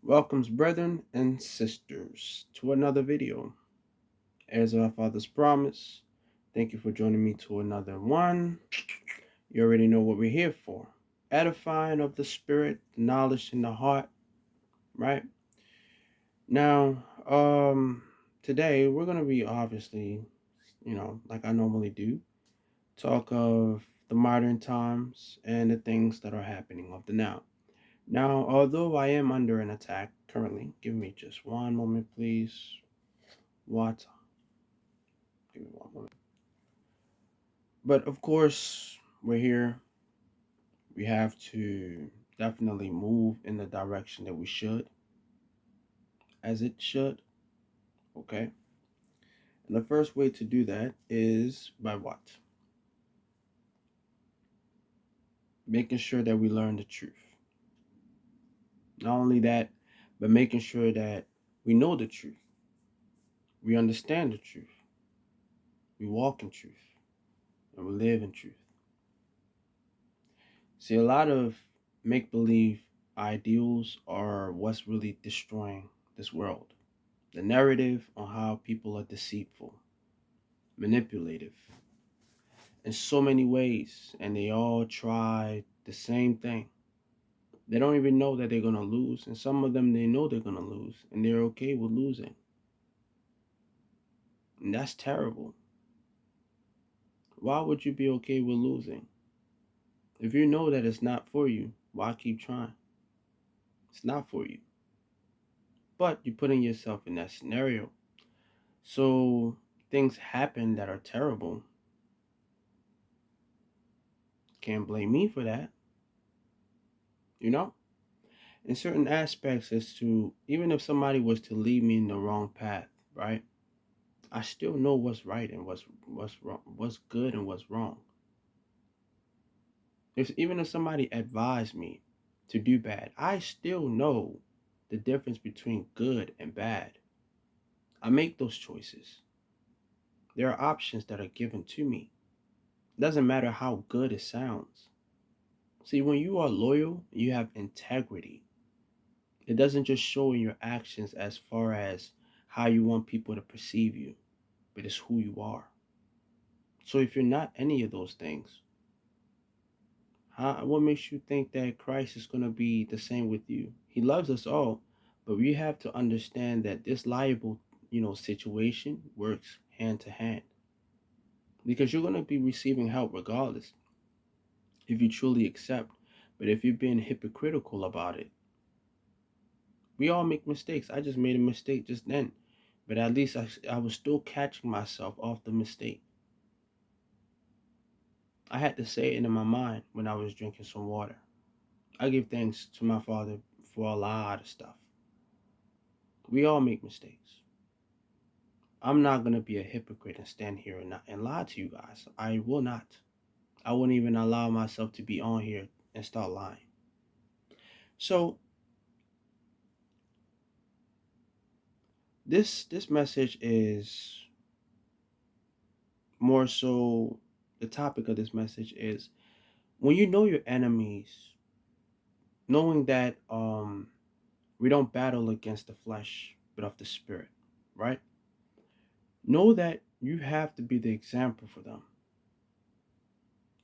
Welcomes, brethren and sisters, to another video. As our Father's promise, thank you for joining me to another one. You already know what we're here for. Edifying of the spirit, the knowledge in the heart, right? Now, today we're going to be obviously, like I normally do, talk of the modern times and the things that are happening of the now. Now, although I am under an attack currently, give me just one moment, please. What? Give me one moment. But of course, we're here. We have to definitely move in the direction that we should, as it should. Okay. And the first way to do that is by what? Making sure that we learn the truth. Not only that, but making sure that we know the truth. We understand the truth. We walk in truth. And we live in truth. See, a lot of make believe ideals are what's really destroying this world. The narrative on how people are deceitful, manipulative in so many ways, and they all try the same thing. They don't even know that they're going to lose, and some of them they know they're going to lose, and they're okay with losing. And that's terrible. Why would you be okay with losing? If you know that it's not for you, why keep trying? It's not for you. But you're putting yourself in that scenario. So things happen that are terrible. Can't blame me for that, you know? In certain aspects, as to even if somebody was to lead me in the wrong path, right? I still know what's right and what's wrong, what's good and what's wrong. Even if somebody advised me to do bad, I still know the difference between good and bad. I make those choices. There are options that are given to me. It doesn't matter how good it sounds. See, when you are loyal, you have integrity. It doesn't just show in your actions as far as how you want people to perceive you, but it's who you are. So if you're not any of those things, what makes you think that Christ is going to be the same with you? He loves us all, but we have to understand that this liable, situation works hand to hand, because you're going to be receiving help regardless if you truly accept. But if you're being hypocritical about it, we all make mistakes. I just made a mistake just then, but at least I was still catching myself off the mistake. I had to say it in my mind when I was drinking some water. I give thanks to my Father for a lot of stuff. We all make mistakes. I'm not going to be a hypocrite and stand here and lie to you guys. I will not. I wouldn't even allow myself to be on here and start lying. So this message is more so, the topic of this message is when you know your enemies, knowing that we don't battle against the flesh but of the spirit, right? Know that you have to be the example for them.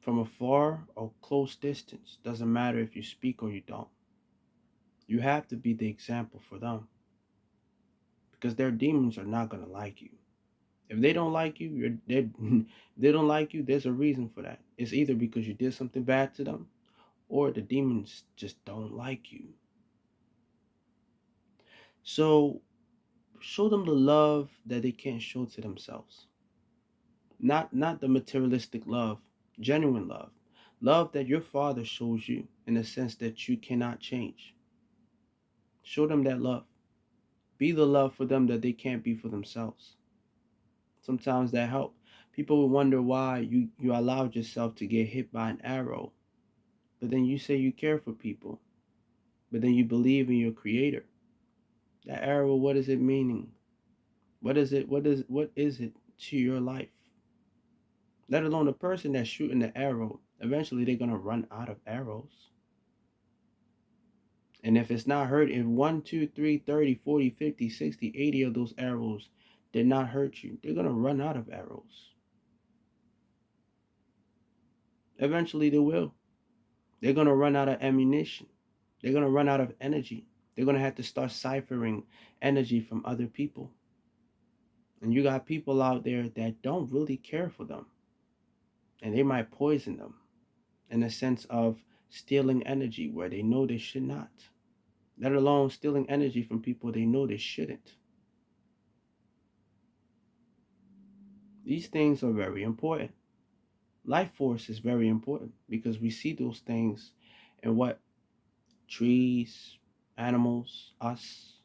From afar or close distance, doesn't matter if you speak or you don't. You have to be the example for them, because their demons are not going to like you. If they don't like you, they don't like you, there's a reason for that. It's either because you did something bad to them, or the demons just don't like you. So show them the love that they can't show to themselves. Not the materialistic love, genuine love. Love that your Father shows you in a sense that you cannot change. Show them that love. Be the love for them that they can't be for themselves. Sometimes that helps. People will wonder why you allowed yourself to get hit by an arrow. But then you say you care for people. But then you believe in your creator. That arrow, what is it meaning? What is it to your life? Let alone the person that's shooting the arrow. Eventually they're gonna run out of arrows. And if it's not hurt, if 1, 2, 3, 30, 40, 50, 60, 80 of those arrows did not hurt you, they're going to run out of arrows. Eventually they will. They're going to run out of ammunition. They're going to run out of energy. They're going to have to start ciphering energy from other people. And you got people out there that don't really care for them. And they might poison them in a sense of stealing energy where they know they should not. Let alone stealing energy from people they know they shouldn't. These things are very important. Life force is very important because we see those things in what? Trees, animals, us,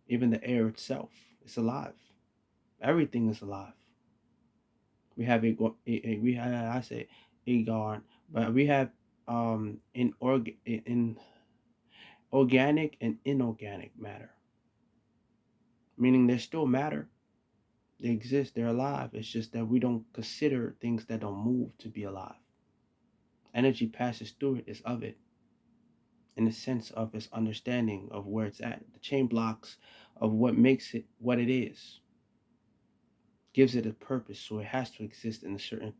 even the air itself. It's alive. Everything is alive. We have we have, I say agar, but we have in organic and inorganic matter, meaning there's still matter. They exist. They're alive. It's just that we don't consider things that don't move to be alive. Energy passes through it. Is of it in the sense of its understanding of where it's at. The chain blocks of what makes it what it is gives it a purpose. So it has to exist in a certain,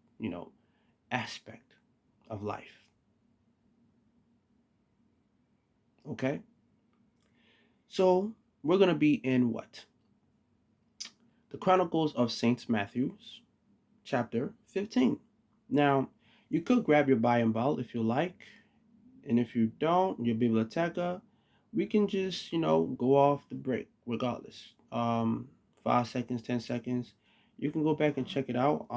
aspect of life. Okay? So we're going to be in what? The Chronicles of Saint Matthew's, chapter 15. Now, you could grab your Bible if you like. And if you don't, your biblioteca, we can just, go off the break regardless. 5 seconds, 10 seconds. You can go back and check it out.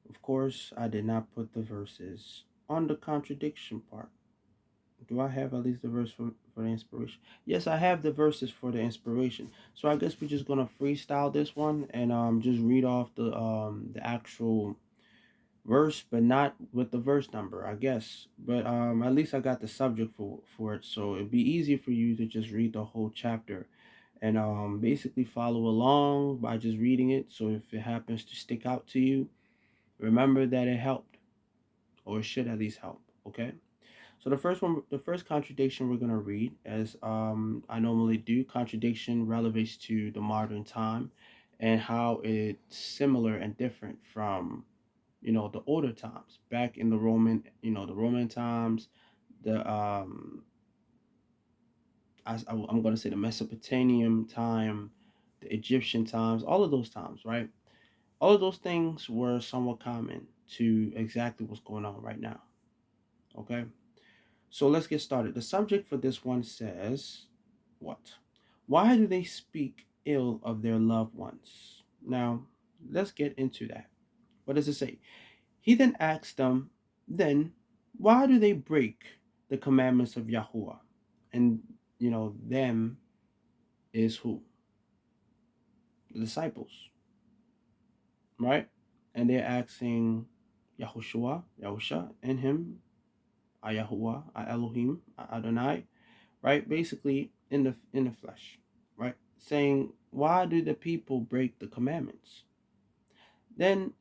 Of course, I did not put the verses on the contradiction part. Do I have at least the verse for the inspiration? Yes, I have the verses for the inspiration. So I guess we're just gonna freestyle this one and just read off the actual verse, but not with the verse number, I guess. But at least I got the subject for it, so it'd be easy for you to just read the whole chapter and basically follow along by just reading it. So if it happens to stick out to you, remember that it helped, or it should at least help. Okay. So the first contradiction we're gonna read, as I normally do, contradiction relates to the modern time, and how it's similar and different from the older times back in the Roman times, the I'm going to say the Mesopotamian time, the Egyptian times, all of those times, right? All of those things were somewhat common to exactly what's going on right now. Okay, so let's get started. The subject for this one says what? Why do they speak ill of their loved ones? Now let's get into that. What does it say? He then asked them, then why do they break the commandments of Yahuwah? And them is who? The disciples, right? And they're asking Yahusha, and him, Yahuwah, Elohim, Adonai, right? Basically in the flesh, right? Saying, why do the people break the commandments? Then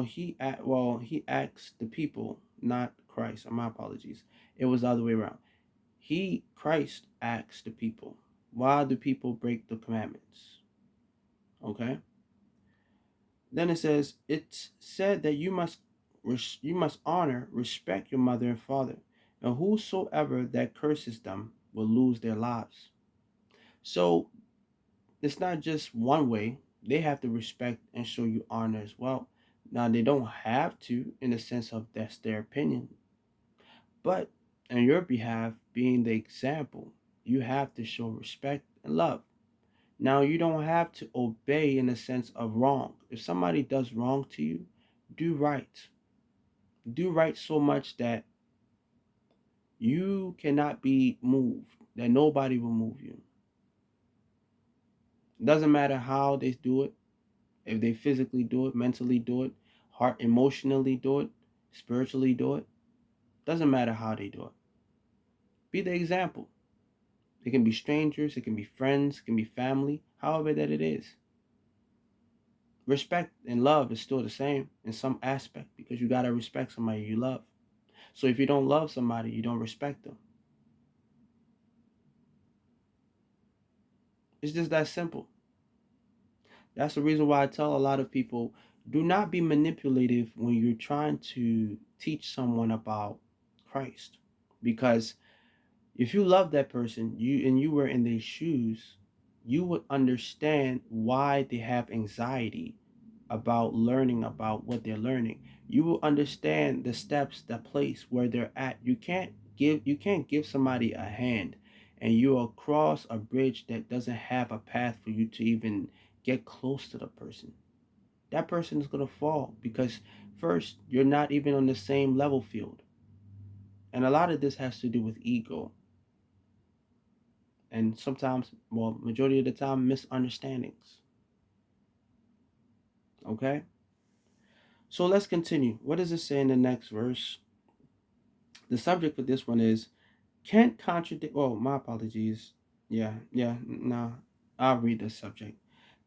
he asked the people, not Christ. My apologies. It was the other way around. Christ asked the people, why do people break the commandments? Okay. Then it says, it's said that you must honor, respect your mother and father, and whosoever that curses them will lose their lives. So it's not just one way. They have to respect and show you honor as well. Now they don't have to, in the sense of that's their opinion, but on your behalf, being the example, you have to show respect and love. Now you don't have to obey in the sense of wrong. If somebody does wrong to you, do right. Do right so much that you cannot be moved, that nobody will move you. It doesn't matter how they do it, if they physically do it, mentally do it, heart emotionally do it, spiritually do it. Doesn't matter how they do it. Be the example. It can be strangers, it can be friends, it can be family, however that it is. Respect and love is still the same in some aspect because you gotta respect somebody you love. So if you don't love somebody, you don't respect them. It's just that simple. That's the reason why I tell a lot of people, do not be manipulative when you're trying to teach someone about Christ. Because if you love that person, you were in their shoes, you would understand why they have anxiety about learning about what they're learning. You will understand the steps, the place where they're at. You can't give somebody a hand and you'll cross a bridge that doesn't have a path for you to even get close to the person. That person is gonna fall because first, you're not even on the same level field. And a lot of this has to do with ego. And sometimes, well, majority of the time, misunderstandings. Okay? So let's continue. What does it say in the next verse? The subject for this one is can't contradict. Oh, my apologies. Yeah, no. I'll read the subject.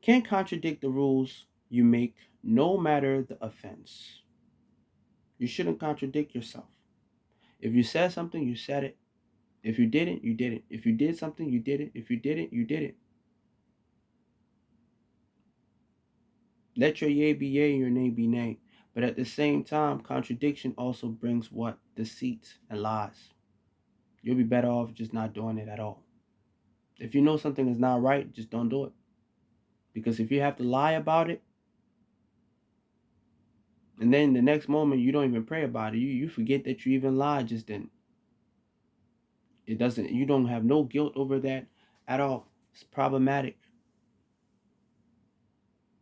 Can't contradict the rules you make, no matter the offense. You shouldn't contradict yourself. If you said something, you said it. If you didn't, you didn't. If you did something, you did it. If you didn't, you did it. Let your yea be yea and your nay be nay. But at the same time, contradiction also brings what? Deceit and lies. You'll be better off just not doing it at all. If you know something is not right, just don't do it. Because if you have to lie about it, and then the next moment you don't even pray about it, you forget that you even lied just then. It doesn't, you don't have no guilt over that at all. It's problematic.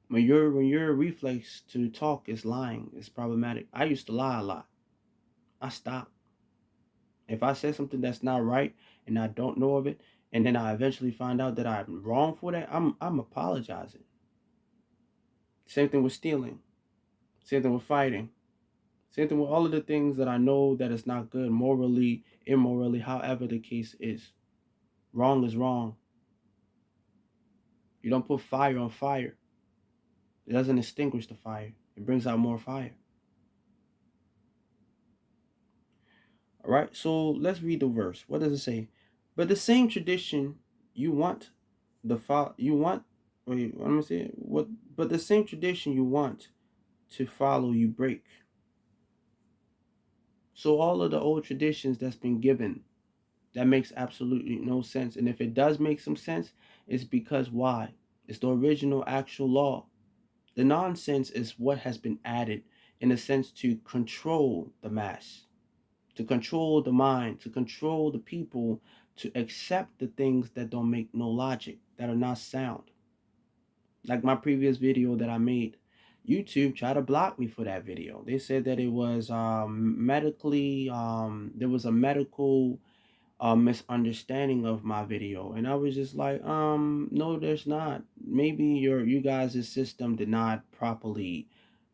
When your reflex to talk is lying, it's problematic. I used to lie a lot. I stopped. If I say something that's not right and I don't know of it, and then I eventually find out that I'm wrong for that, I'm apologizing. Same thing with stealing. Same thing with fighting. Same thing with all of the things that I know that is not good morally, immorally, however the case is. Wrong is wrong. You don't put fire on fire. It doesn't extinguish the fire. It brings out more fire. All right. So let's read the verse. What does it say? But the same tradition you want you want. Wait, let me see. What? But the same tradition you want to follow, you break. So all of the old traditions that's been given, that makes absolutely no sense. And if it does make some sense, it's because why? It's the original actual law. The nonsense is what has been added in a sense to control the mass, to control the mind, to control the people, to accept the things that don't make no logic, that are not sound. Like my previous video that I made, YouTube tried to block me for that video. They said that it was medically, there was a medical misunderstanding of my video, and I was just like, no, there's not. Maybe you guys' system did not properly,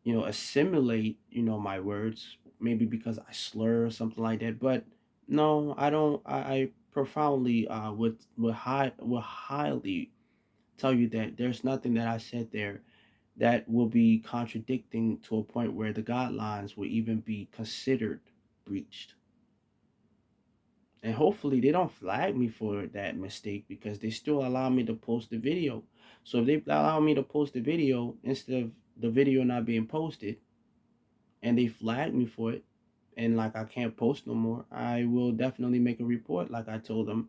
assimilate, my words, maybe because I slur or something like that. But no, I don't. I profoundly would highly tell you that there's nothing that I said there that will be contradicting to a point where the guidelines will even be considered breached. And hopefully they don't flag me for that mistake because they still allow me to post the video. So if they allow me to post the video instead of the video not being posted and they flag me for it and like I can't post no more, I will definitely make a report like I told them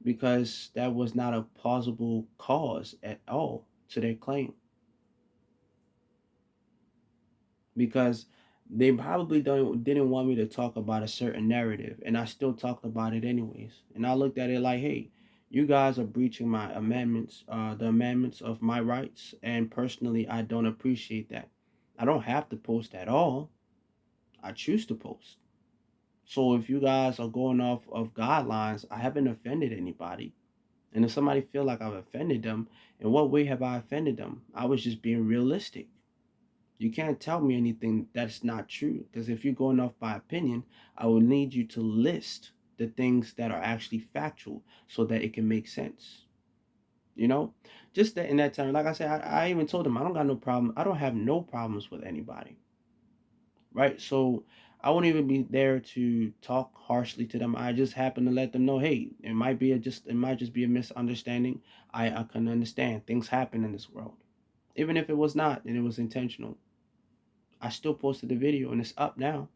because that was not a plausible cause at all to their claim. Because they probably didn't want me to talk about a certain narrative, and I still talked about it anyways. And I looked at it like, hey, you guys are breaching my amendments, the amendments of my rights, and personally, I don't appreciate that. I don't have to post at all. I choose to post. So if you guys are going off of guidelines, I haven't offended anybody. And if somebody feel like I've offended them, in what way have I offended them? I was just being realistic. You can't tell me anything that's not true because if you're going off by opinion, I will need you to list the things that are actually factual so that it can make sense. You know, just that in that time, like I said, I even told them I don't got no problem. I don't have no problems with anybody, right? So I won't even be there to talk harshly to them. I just happen to let them know, hey, it might just be a misunderstanding. I can understand things happen in this world. Even if it was not and it was intentional. I still posted the video and it's up now,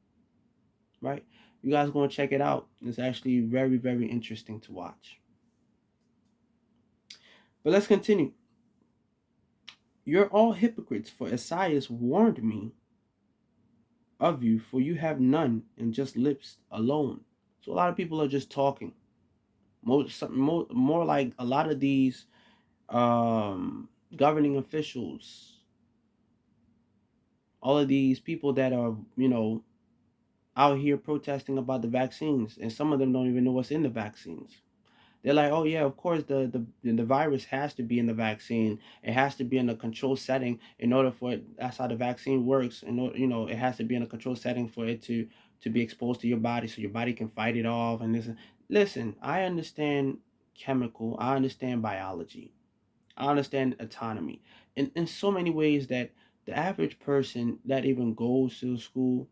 right? You guys going to check it out. It's actually very, very interesting to watch. But let's continue. You're all hypocrites, for Esaias warned me of you, for you have none and just lips alone. So a lot of people are just talking. More like a lot of these governing officials, all of these people that are, out here protesting about the vaccines, and some of them don't even know what's in the vaccines. They're like, oh yeah, of course the virus has to be in the vaccine. It has to be in a controlled setting in order for it. That's how the vaccine works. And it has to be in a controlled setting for it to be exposed to your body, so your body can fight it off. And listen, I understand chemical. I understand biology. I understand autonomy in so many ways that the average person that even goes to school,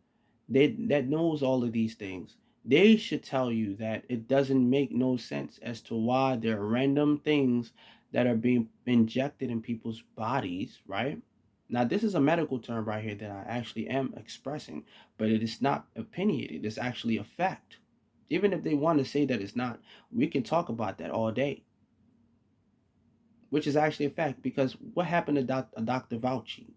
that knows all of these things, they should tell you that it doesn't make no sense as to why there are random things that are being injected in people's bodies, right? Now, this is a medical term right here that I actually am expressing, but it is not opinionated. It's actually a fact. Even if they want to say that it's not, we can talk about that all day, which is actually a fact. Because what happened to Dr. Fauci?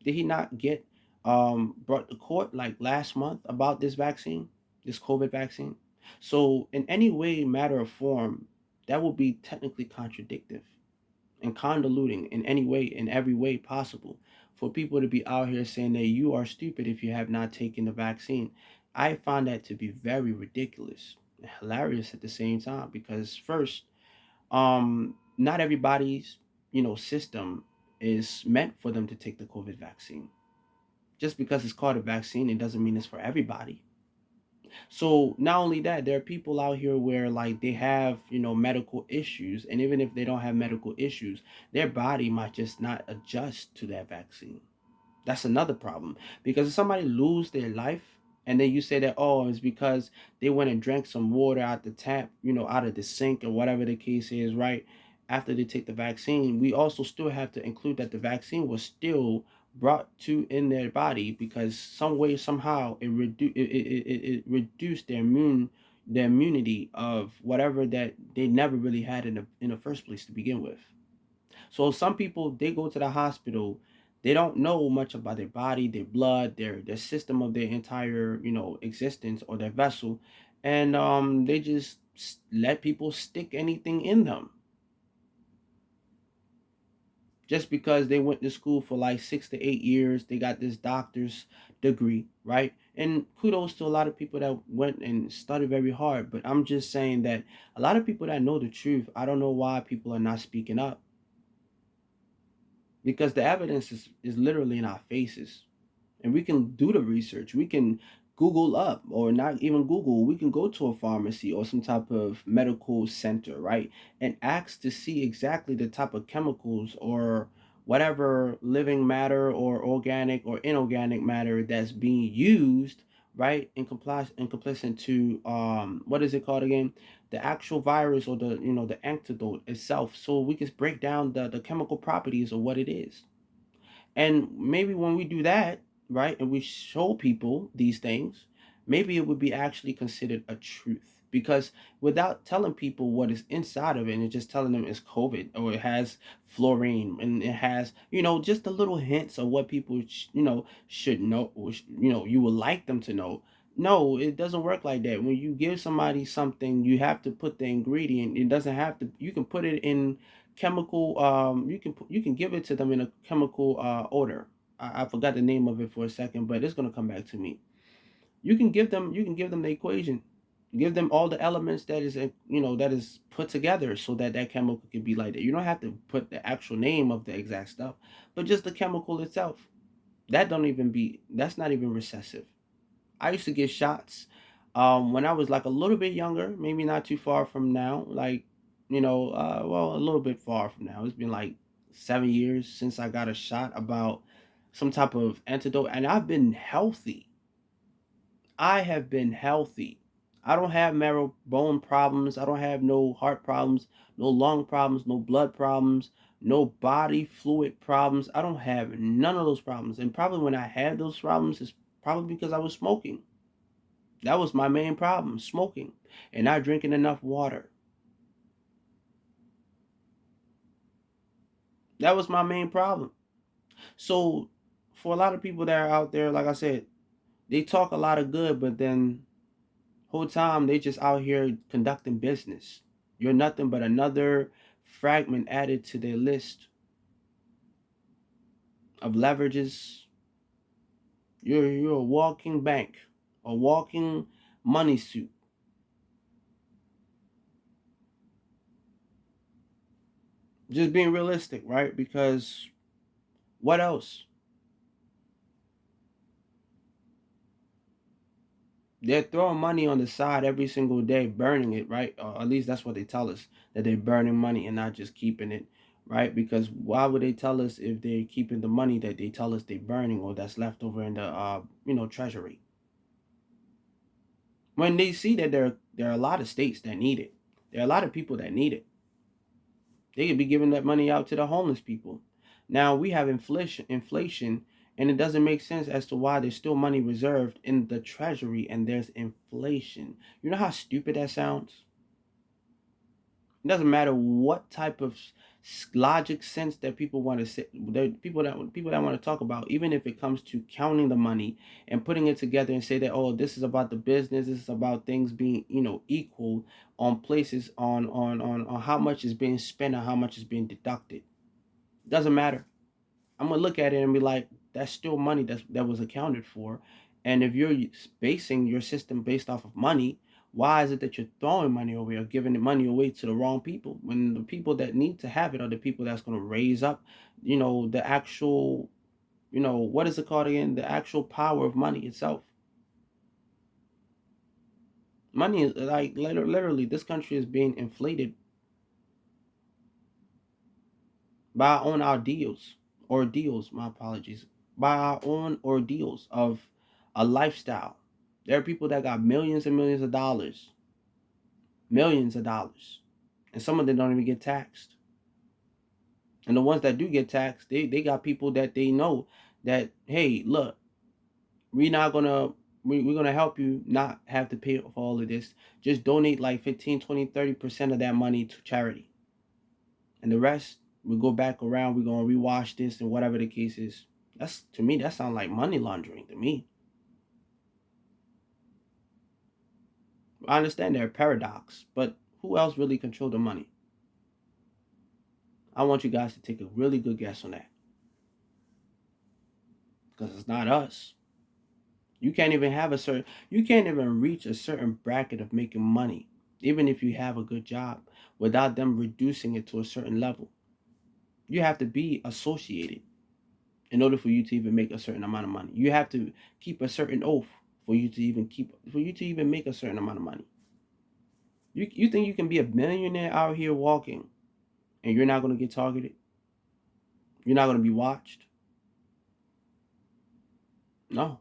Did he not get brought to court like last month about this vaccine, this COVID vaccine? So in any way, matter of form, that would be technically contradictive and convoluting in any way, in every way possible, for people to be out here saying that you are stupid if you have not taken the vaccine. I find that to be very ridiculous, hilarious at the same time, because first, not everybody's system is meant for them to take the COVID vaccine. Just because it's called a vaccine, it doesn't mean it's for everybody. So not only that, there are people out here where like they have medical issues, and even if they don't have medical issues, their body might just not adjust to that vaccine. That's another problem, because if somebody lose their life and then you say that, oh, it's because they went and drank some water out the tap, out of the sink or whatever the case is, right? After they take the vaccine, we also still have to include that the vaccine was still brought to in their body, because some way somehow it reduced their immunity of whatever that they never really had in the first place to begin with. So some people, they go to the hospital, they don't know much about their body, their blood, their system of their entire existence, or their vessel, and they just let people stick anything in them just because they went to school for like 6 to 8 years. They got this doctor's degree, right? And kudos to a lot of people that went and studied very hard. But I'm just saying that a lot of people that know the truth, I don't know why people are not speaking up, because the evidence is literally in our faces, and we can do the research. We can Google up, or not even Google, we can go to a pharmacy or some type of medical center, right, and ask to see exactly the type of chemicals or whatever living matter or organic or inorganic matter that's being used, right, in comparison to what is it called again, the actual virus, or the antidote itself, so we can break down the chemical properties of what it is. And maybe when we do that, right, and we show people these things, maybe it would be actually considered a truth. Because without telling people what is inside of it and just telling them it's COVID, or it has fluorine, and it has, just the little hints of what people, should know, or, you would like them to know. No, it doesn't work like that. When you give somebody something, you have to put the ingredient. It doesn't have to, you can put it in chemical, you can give it to them in a chemical order. I forgot the name of it for a second, but it's going to come back to me. You can give them the equation, give them all the elements that is put together, so that that chemical can be like that. You don't have to put the actual name of the exact stuff, but just the chemical itself. That's not even recessive. I used to get shots when I was like a little bit younger, maybe not too far from now, like, well, a little bit far from now. It's been like 7 years since I got a shot about some type of antidote, and I've been healthy. I have been healthy. I don't have marrow bone problems. I don't have no heart problems, no lung problems, no blood problems, no body fluid problems. I don't have none of those problems. And probably when I had those problems, it's probably because I was smoking. That was my main problem, smoking and not drinking enough water. That was my main problem. So for a lot of people that are out there, like I said, they talk a lot of good, but then whole time they just out here conducting business. You're nothing but another fragment added to their list of leverages. You're a walking bank, a walking money suit. Just being realistic, right? Because what else? They're throwing money on the side every single day, burning it, right? Or at least that's what they tell us, that they're burning money and not just keeping it, right? Because why would they tell us if they're keeping the money that they tell us they're burning or that's left over in the treasury? When they see that there are a lot of states that need it, there are a lot of people that need it. They could be giving that money out to the homeless people. Now we have inflation, and it doesn't make sense as to why there's still money reserved in the treasury and there's inflation. You know how stupid that sounds? It doesn't matter what type of logic sense that people want to say. The people that want to talk about, even if it comes to counting the money and putting it together and say that, oh, this is about the business, this is about things being equal on places on how much is being spent and how much is being deducted. It doesn't matter. I'm gonna look at it and be like, that's still money that was accounted for. And if you're basing your system based off of money, why is it that you're throwing money away or giving the money away to the wrong people when the people that need to have it are the people that's gonna raise up, the actual, what is it called again? The actual power of money itself. Money is like literally, this country is being inflated by our own ordeals, my apologies, by our own ordeals of a lifestyle. There are people that got millions of dollars, and some of them don't even get taxed. And the ones that do get taxed, they got people that they know that, hey, look, we're not gonna, we're gonna help you not have to pay for all of this. Just donate like 15, 20, 30% of that money to charity. And the rest, we go back around, we're gonna rewash this and whatever the case is. That's, to me, that sounds like money laundering to me. I understand they're a paradox, but who else really control the money? I want you guys to take a really good guess on that. Because it's not us. You can't even reach a certain bracket of making money, even if you have a good job, without them reducing it to a certain level. You have to be associated in order for you to even make a certain amount of money. You have to keep a certain oath for you to even make a certain amount of money. You think you can be a millionaire out here walking and you're not going to get targeted? You're not going to be watched? No.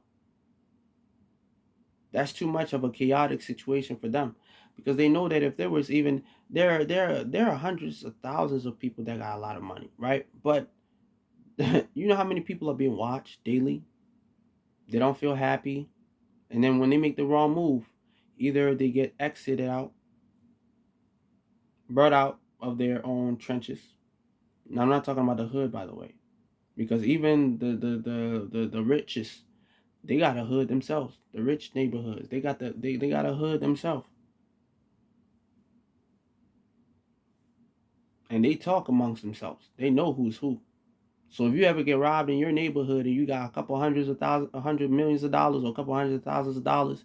That's too much of a chaotic situation for them, because they know that if there was even there are hundreds of thousands of people that got a lot of money, right? But you know how many people are being watched daily? They don't feel happy, and then when they make the wrong move, either they get exited out, brought out of their own trenches. Now I'm not talking about the hood, by the way, because even the richest, they got a hood themselves. The rich neighborhoods, they got a hood themselves. And they talk amongst themselves. They know who's who. So if you ever get robbed in your neighborhood and you got a couple hundreds of thousands, 100 millions of dollars, or a couple hundred thousands of dollars,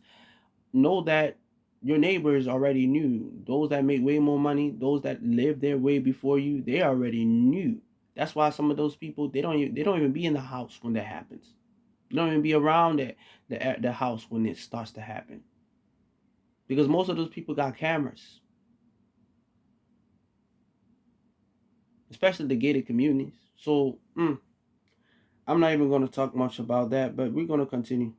know that your neighbors already knew. Those that make way more money, those that live their way before you, they already knew. That's why some of those people, they don't even be in the house when that happens. They don't even be around the house when it starts to happen, because most of those people got cameras, especially the gated communities. So I'm not even going to talk much about that, but we're going to continue.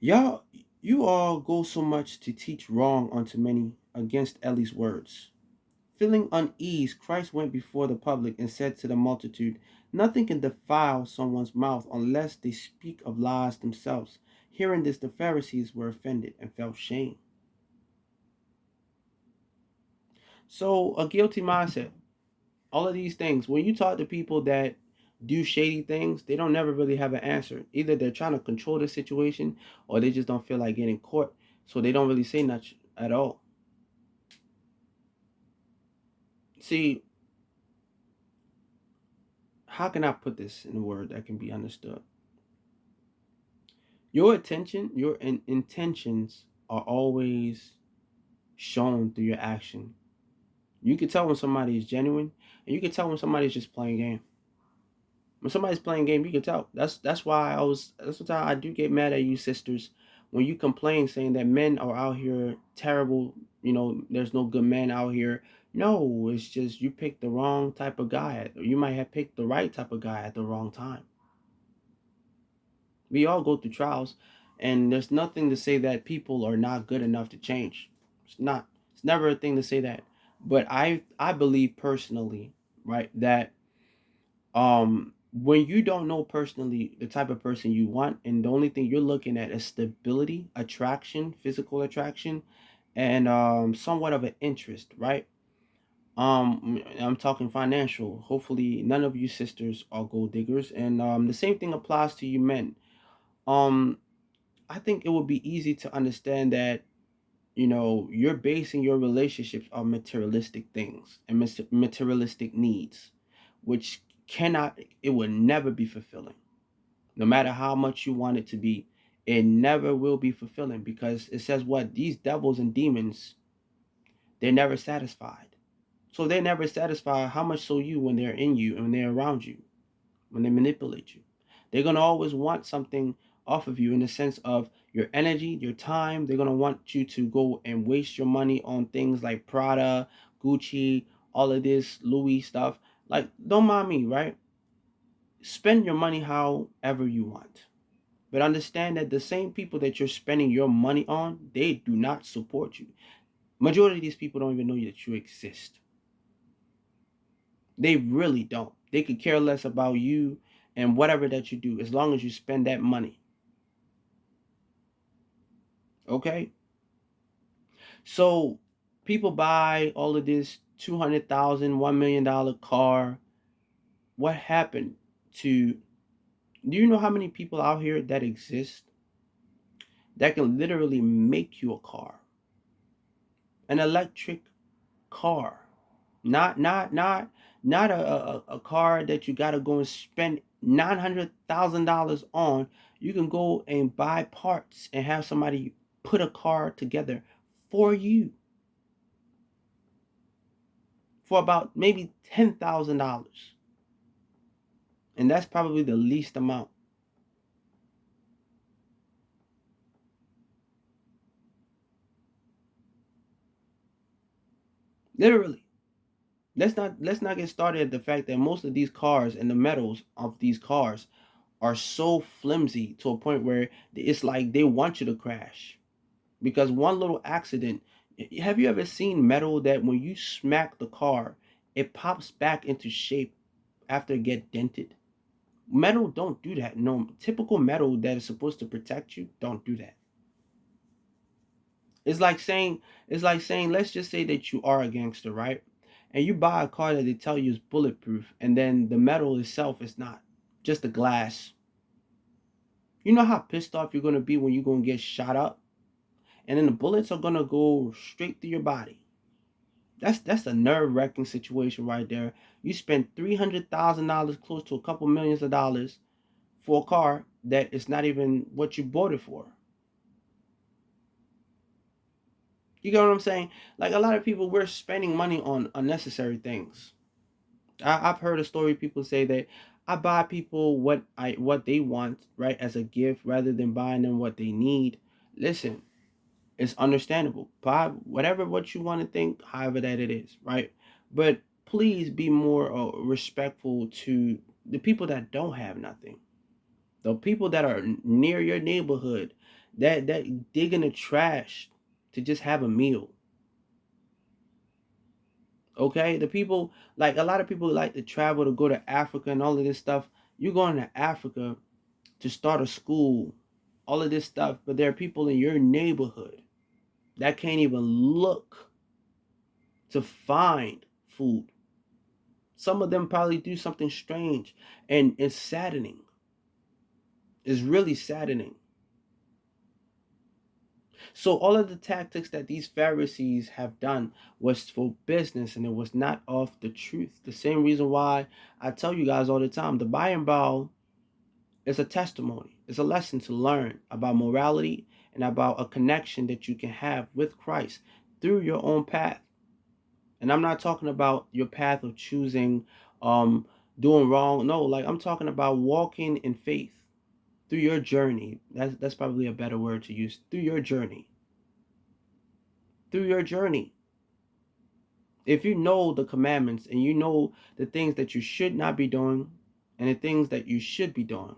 Y'all, you all go so much to teach wrong unto many against Ellie's words. Feeling unease, Christ went before the public and said to the multitude, "Nothing can defile someone's mouth unless they speak of lies themselves." Hearing this, the Pharisees were offended and felt shame. So, a guilty mindset. All of these things, when you talk to people that do shady things, they don't never really have an answer. Either they're trying to control the situation or they just don't feel like getting caught. So they don't really say much at all. See, how can I put this in a word that can be understood? Your attention, your intentions are always shown through your action. You can tell when somebody is genuine, and you can tell when somebody's just playing game. When somebody's playing game, you can tell. That's why that's why I do get mad at you sisters when you complain saying that men are out here terrible. There's no good men out here. No, it's just you picked the wrong type of guy. Or you might have picked the right type of guy at the wrong time. We all go through trials, and there's nothing to say that people are not good enough to change. It's not. It's never a thing to say that. But I believe personally, right, that when you don't know personally the type of person you want, and the only thing you're looking at is stability, attraction, physical attraction, and somewhat of an interest, right? I'm talking financial. Hopefully none of you sisters are gold diggers, and the same thing applies to you men. um I think it would be easy to understand that you're basing your relationships on materialistic things and materialistic needs, which cannot, it will never be fulfilling. No matter how much you want it to be, it never will be fulfilling, because it says what? These devils and demons, they're never satisfied. So they're never satisfied. How much so you when they're in you and when they're around you, when they manipulate you? They're going to always want something off of you in the sense of your energy, your time. They're going to want you to go and waste your money on things like Prada, Gucci, all of this Louis stuff. Like, don't mind me, right? Spend your money however you want. But understand that the same people that you're spending your money on, they do not support you. Majority of these people don't even know that you exist. They really don't. They could care less about you and whatever that you do as long as you spend that money. Okay? So people buy all of this 200,000, $1 million car. What happened to, do you know how many people out here that exist that can literally make you a car? An electric car. Not a car that you gotta go and spend $900,000 on. You can go and buy parts and have somebody put a car together for you for about maybe $10,000. And that's probably the least amount. Literally. Let's not get started at the fact that most of these cars and the metals of these cars are so flimsy to a point where it's like they want you to crash. Because one little accident, have you ever seen metal that when you smack the car, it pops back into shape after it get dented? Metal don't do that. No, typical metal that is supposed to protect you don't do that. It's like saying, let's just say that you are a gangster, right? And you buy a car that they tell you is bulletproof, and then the metal itself is not, just the glass. You know how pissed off you're gonna be when you're gonna get shot up, and then the bullets are gonna go straight through your body. That's a nerve-wracking situation right there. You spend $300,000, close to a couple millions of dollars, for a car that is not even what you bought it for. You get what I'm saying? Like, a lot of people, we're spending money on unnecessary things. I've heard a story. People say that I buy people what they want, right, as a gift rather than buying them what they need. Listen, it's understandable. Buy whatever what you want to think, however that it is, right? But please be more respectful to the people that don't have nothing. The people that are near your neighborhood that digging the trash to just have a meal. Okay, the people, like, a lot of people like to travel to go to Africa and all of this stuff. You're going to Africa to start a school, all of this stuff, but there are people in your neighborhood that can't even look to find food. Some of them probably do something strange, and it's saddening. It's really saddening. So all of the tactics that these Pharisees have done was for business, and it was not of the truth. The same reason why I tell you guys all the time, the buy and bow is a testimony. It's a lesson to learn about morality and about a connection that you can have with Christ through your own path. And I'm not talking about your path of choosing doing wrong. No, like, I'm talking about walking in faith through your journey. That's probably a better word to use. Through your journey. Through your journey. If you know the commandments and you know the things that you should not be doing and the things that you should be doing,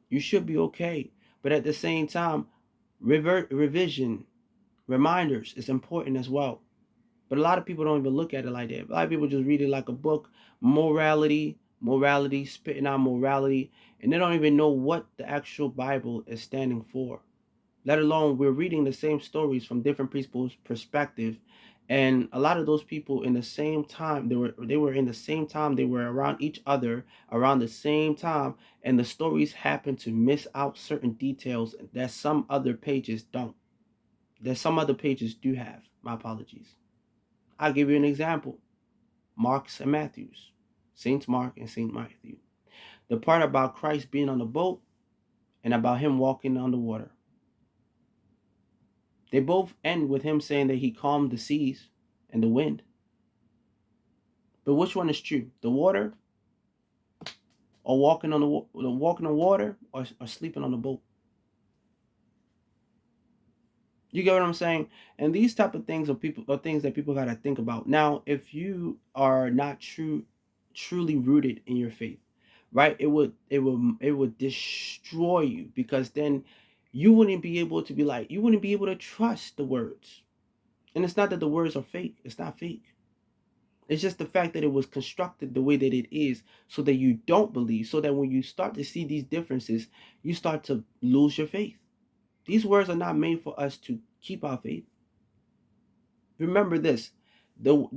you should be okay. But at the same time, revision, reminders is important as well. But a lot of people don't even look at it like that. A lot of people just read it like a book, morality, spitting out morality, and they don't even know what the actual Bible is standing for. Let alone, we're reading the same stories from different people's perspective, and a lot of those people in the same time, they were in the same time, they were around each other around the same time, and the stories happen to miss out certain details that some other pages don't, that some other pages do have. My apologies. I'll give you an example. Mark's and Matthew's. Saint Mark and Saint Matthew. The part about Christ being on the boat and about him walking on the water. They both end with him saying that he calmed the seas and the wind. But which one is true? The water, or walking on water, or sleeping on the boat? You get what I'm saying? And these type of things are things that people gotta think about. Now, if you are not truly rooted in your faith, right? It would destroy you, because then you wouldn't be able to you wouldn't be able to trust the words. And it's not that the words are fake. It's not fake. It's just the fact that it was constructed the way that it is, so that you don't believe, so that when you start to see these differences, you start to lose your faith. These words are not made for us to keep our faith. Remember this: the